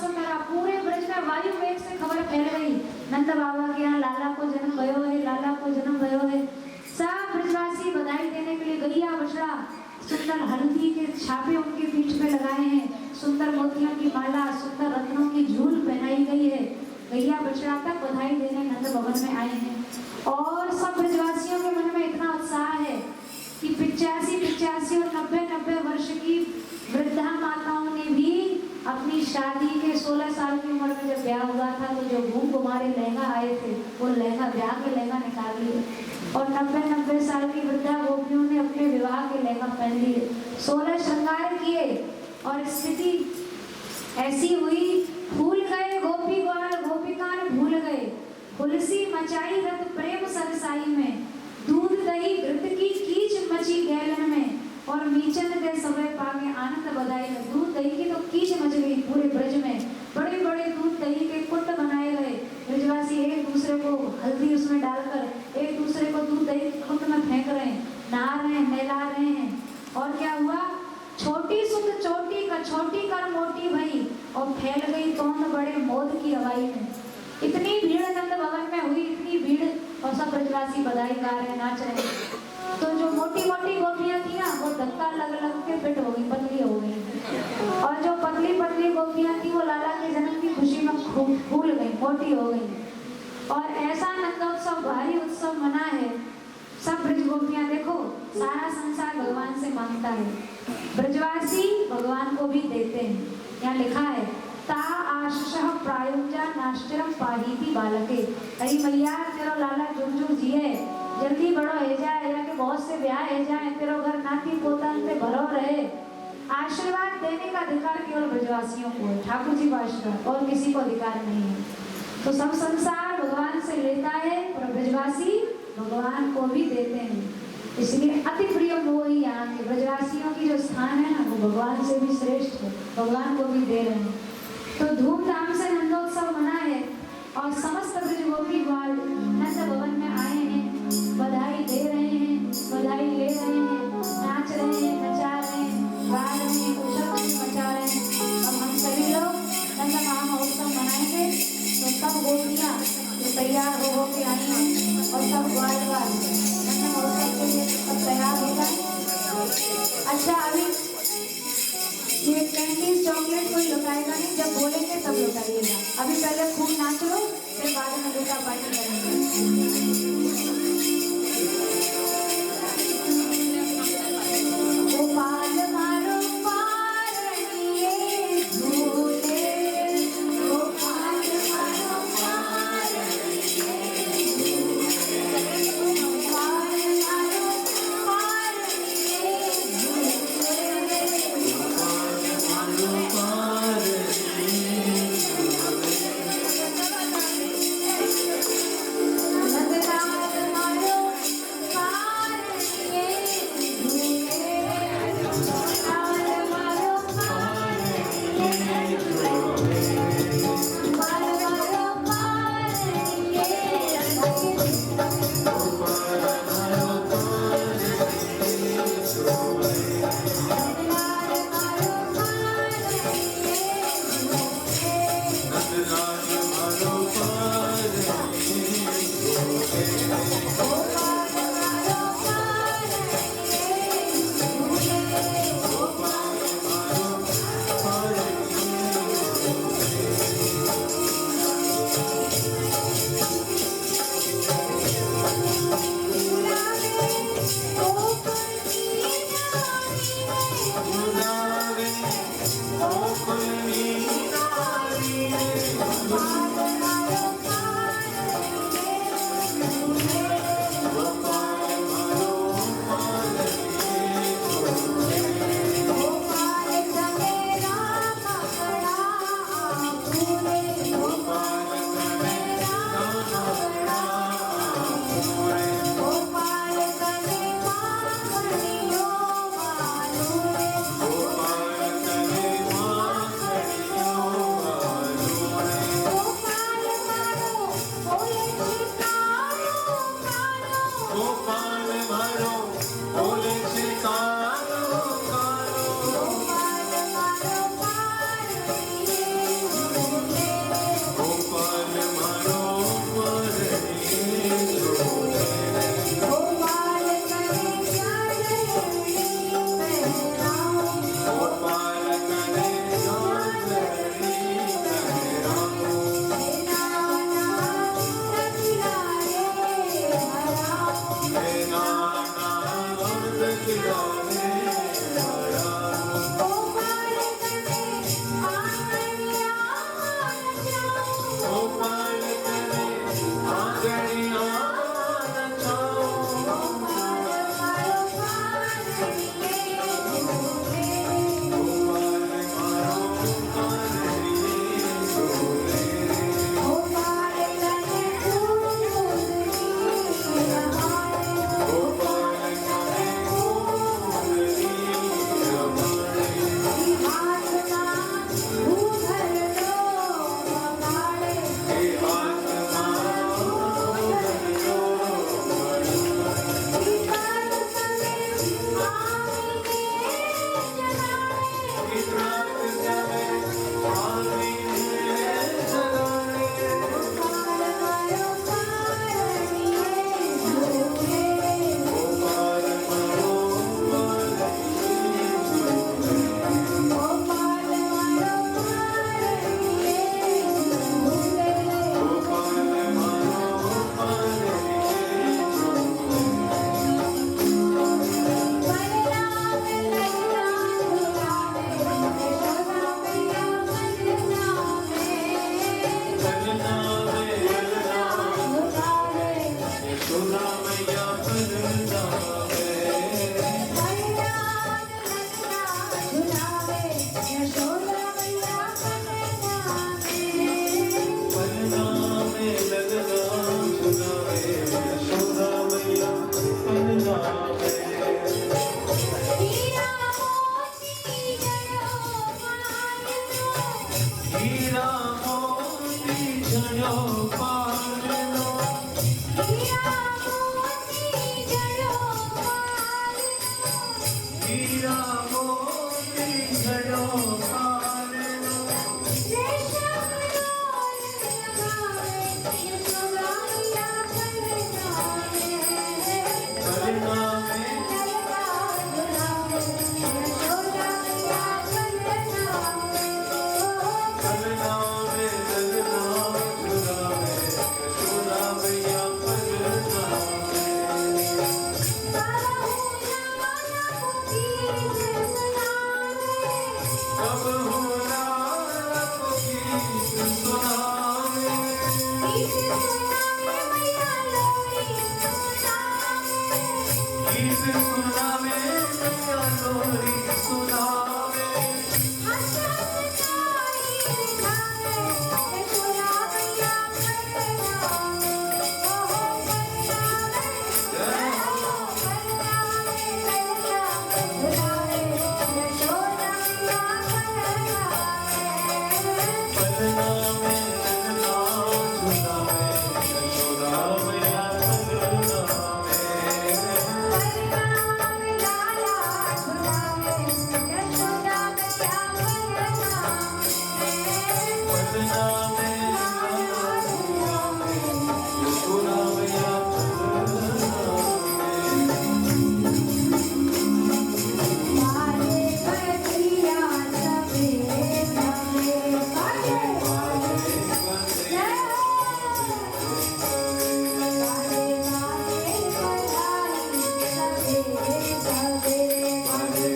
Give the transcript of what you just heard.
सुंदरा। पूरे ब्रज में वायु वेग से खबर फैल गई, नंद बाबा के यहाँ लाला को जन्म भयो है, लाला को जन्म भयो है। सब ब्रजवासी बधाई देने के लिए गैया बछड़ा, सुंदर हल्दी के छापे उनके पीठ पे लगाए हैं, सुंदर मोतियों की माला, सुंदर रत्नों की झूल पहनाई गई है। गैया बछड़ा तक बधाई देने नंद भवन में आए हैं। और सब ब्रजवासियों के मन में इतना उत्साह है कि 85 और 90 वर्ष की वृद्धा माताओं ने भी अपनी शादी के 16 साल की उम्र में जब ब्याह हुआ था तो जो घूम घुमारे लहंगा आए थे वो लहंगा ब्याह के लहंगा निकाल लिए, और 90 साल की वृद्धा गोपियों ने अपने विवाह के लहंगा पहन लिए, 16 श्रृंगार किए। और स्थिति ऐसी हुई, भूल गए गोपी ग्वाल गोपिकान भूल गए, तुलसी मचाई रत प्रेम सरसाई में, दूध दही घृत की कीच मची गैलन में, और मीचन दे समय पागे आनंद बधाई। दूध दही की तो कीच मच गई पूरे ब्रज में, बड़े बड़े दूध दही के कुंड बनाए गए। ब्रजवासी एक दूसरे को हल्दी उसमें डालकर एक दूसरे को दूध दही कुंड में फेंक रहे हैं, नहा रहे हैं, नहला रहे हैं। और क्या हुआ, छोटी सुत चोटी का छोटी कर मोटी भई, और फैल गई तोंद बड़े मोद की हवाई में। इतनी भीड़ नंद भवन में हुई, इतनी भीड़, और सब ब्रजवासी बधाई गा रहे, नाच रहे। तो जो मोटी मोटी गोपियां थी ना वो धक्का लग लग के फिट हो गई, पतली हो गई, और जो पतली पतली गोपियां थी वो लाला के जन्म की खुशी में फूल गई, मोटी हो गई। और ऐसा नंदोत्सव भारी उत्सव मना है। सब ब्रज गोपियां देखो, सारा संसार भगवान से मांगता है, ब्रजवासी भगवान को भी देते हैं। यहाँ लिखा है ता आशीष प्रायुजा नाश्चरम पाहीति बालके। अरे मैया तेरा लाला जुग जुग जिए, जल्दी बड़ो है जाए, या कि बहुत से ब्याह है जाए, तेरा घर नाती पोता से भरो रहे। आशीर्वाद देने का अधिकार केवल ब्रजवासियों को है, ठाकुर जी का आशीर्वाद, और किसी को अधिकार नहीं है। तो सब संसार भगवान से लेता है और ब्रजवासी भगवान को भी देते हैं। इसलिए अति प्रिय वो ही यहाँ के ब्रजवासियों की जो स्थान है ना वो भगवान से भी श्रेष्ठ है, भगवान को भी दे रहे हैं। तो धूमधाम से नंदोत्सव मना है और समस्त ब्रज गोपी ग्वाल नंद भवन में आए हैं, बधाई दे रहे हैं, बधाई ले रहे हैं, नाच रहे हैं, नचा रहे हैं, गा रहे हैं, उछल मचा रहे हैं। अब हम सभी लोग नंद महोत्सव मनाएंगे। तो सब गोपियाँ जो तैयार हो के आई हैं और सब ग्वाल नंद महोत्सव के लिए सब तैयार हो जाए। अच्छा, अभी ये कैंडीज चॉकलेट कोई लुटाएगा नहीं, जब बोलेंगे तब लुटाइएगा। अभी पहले खूब नाच लो, फिर बाद में लुटा पार्टी करेंगे। गोपाल मारो पारणिये झूले, गोपाल मारो पारणिये झूले, गोपाल मारो पारणिये झूले, नंदलाल हीरा मोती